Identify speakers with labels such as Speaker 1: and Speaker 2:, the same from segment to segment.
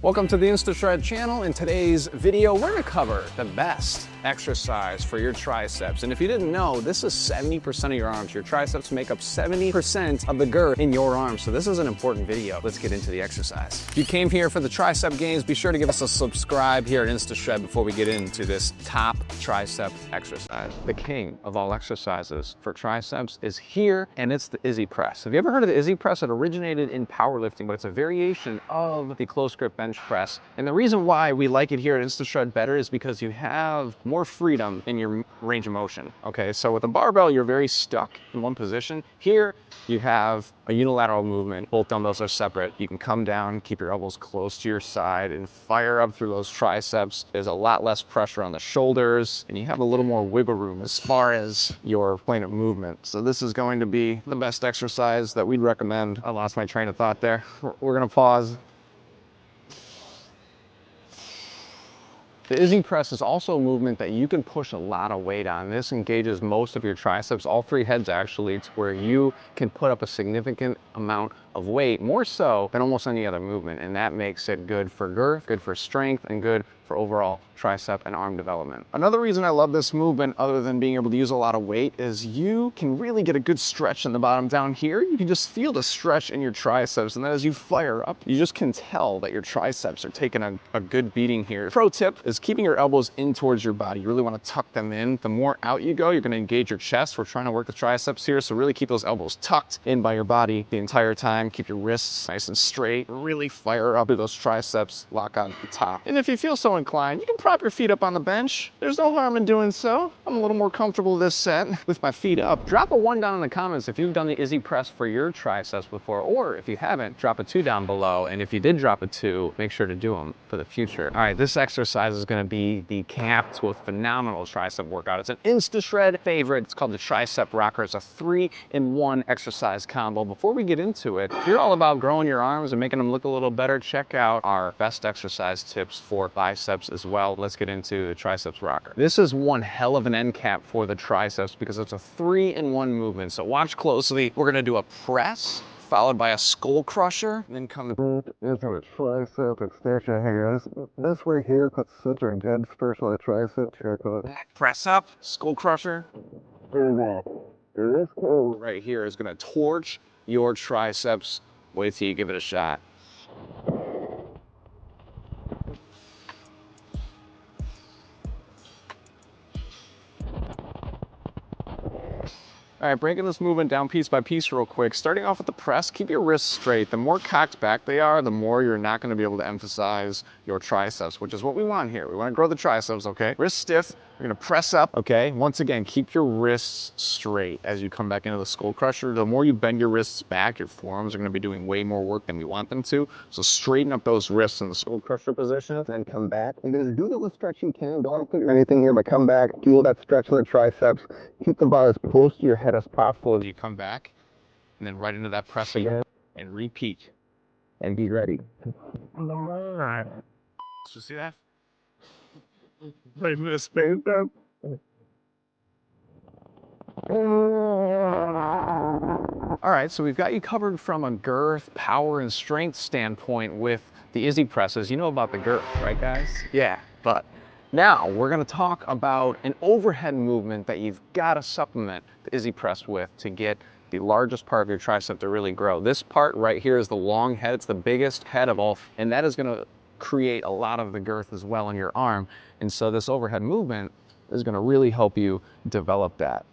Speaker 1: Welcome to the Instashred channel. In today's video, we're gonna cover the best exercise for your triceps. And if you didn't know, this is 70% of your arms. Your triceps make up 70% of the girth in your arms. So this is an important video. Let's get into the exercise. If you came here for the tricep gains, be sure to give us a subscribe here at Instashred before we get into this top tricep exercise. The king of all exercises for triceps is here, and it's the Izzy press. Have you ever heard of the Izzy press? It originated in powerlifting, but it's a variation of the close grip bench press. And the reason why we like it here at Instashred better is because you have more freedom in your range of motion. Okay, so with a barbell, you're very stuck in one position. Here, you have a unilateral movement. Both dumbbells are separate. You can come down, keep your elbows close to your side, and fire up through those triceps. There's a lot less pressure on the shoulders, and you have a little more wiggle room as far as your plane of movement. So this is going to be the best exercise that we'd recommend. I lost my train of thought there. We're gonna pause. The Izzy press is also a movement that you can push a lot of weight on. This engages most of your triceps, all three heads actually. It's where you can put up a significant amount of weight, more so than almost any other movement. And that makes it good for girth, good for strength, and good for overall tricep and arm development. Another reason I love this movement, other than being able to use a lot of weight, is you can really get a good stretch in the bottom. Down here, you can just feel the stretch in your triceps, and then as you fire up, you just can tell that your triceps are taking a good beating here. Pro tip is keeping your elbows in towards your body. You really want to tuck them in. The more out you go, you're going to engage your chest. We're trying to work the triceps here, so really keep those elbows tucked in by your body the entire time. Keep your wrists nice and straight. Really fire up those triceps, lock on the top. And if you feel so inclined, you can prop your feet up on the bench. There's no harm in doing so. I'm a little more comfortable this set with my feet up. Drop a 1 down in the comments if you've done the Izzy press for your triceps before, or if you haven't, drop a 2 down below. And if you did drop a 2, make sure to do them for the future. All right, this exercise is going to be the cap to a phenomenal tricep workout. It's an Instashred favorite. It's called the Tricep Rocker. It's a 3-in-1 exercise combo. Before we get into it, if you're all about growing your arms and making them look a little better, check out our best exercise tips for biceps as well. Let's get into the Triceps Rocker. This is one hell of an end cap for the triceps because it's a 3-in-1 movement. So watch closely. We're gonna do a press, followed by a skull crusher, and then come
Speaker 2: into the tricep extension here. This right here cuts such an intense first on the tricep. Check out.
Speaker 1: back, press up, skull crusher.
Speaker 2: This
Speaker 1: Right here is gonna torch your triceps. Wait till you give it a shot. All right, breaking this movement down piece by piece real quick. Starting off with the press, keep your wrists straight. The more cocked back they are, the more you're not gonna be able to emphasize your triceps, which is what we want here. We wanna grow the triceps, okay? Wrists stiff, we're gonna press up, okay? Once again, keep your wrists straight as you come back into the skull crusher. The more you bend your wrists back, your forearms are gonna be doing way more work than we want them to. So straighten up those wrists in the skull crusher position, then come back. And just do the stretch you can. Don't put anything here, but come back, do that stretch of the triceps. Keep the bar as close to your head as possible as you come back, and then right into that press again, and repeat, and be ready. So see that? Right in the space up. All right, so we've got you covered from a girth, power, and strength standpoint with the Izzy presses. You know about the girth, right guys? Yeah, but now we're gonna talk about an overhead movement that you've gotta supplement the Izzy press with to get the largest part of your tricep to really grow. This part right here is the long head. It's the biggest head of all, and that is gonna create a lot of the girth as well in your arm. And so this overhead movement is gonna really help you develop that.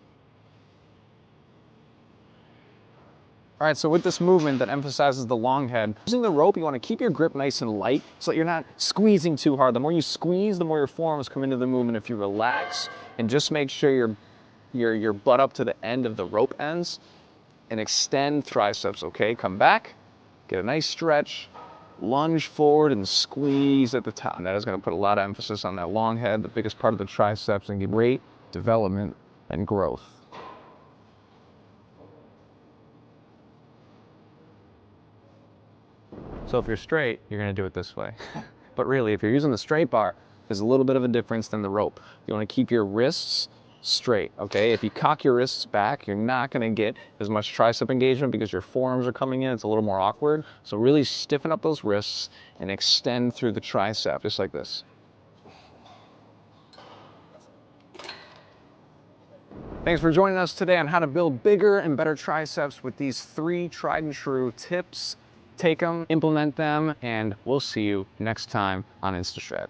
Speaker 1: All right, so with this movement that emphasizes the long head, using the rope, you want to keep your grip nice and light so that you're not squeezing too hard. The more you squeeze, the more your forearms come into the movement. If you relax and just make sure your butt up to the end of the rope ends and extend triceps, okay? Come back, get a nice stretch, lunge forward and squeeze at the top. And that is going to put a lot of emphasis on that long head, the biggest part of the triceps, and get great development and growth. So if you're straight, you're gonna do it this way. But really, if you're using the straight bar, there's a little bit of a difference than the rope. You wanna keep your wrists straight, okay? If you cock your wrists back, you're not gonna get as much tricep engagement because your forearms are coming in. It's a little more awkward. So really stiffen up those wrists and extend through the tricep, just like this. Thanks for joining us today on how to build bigger and better triceps with these 3 tried and true tips. Take them, implement them, and we'll see you next time on Instashred.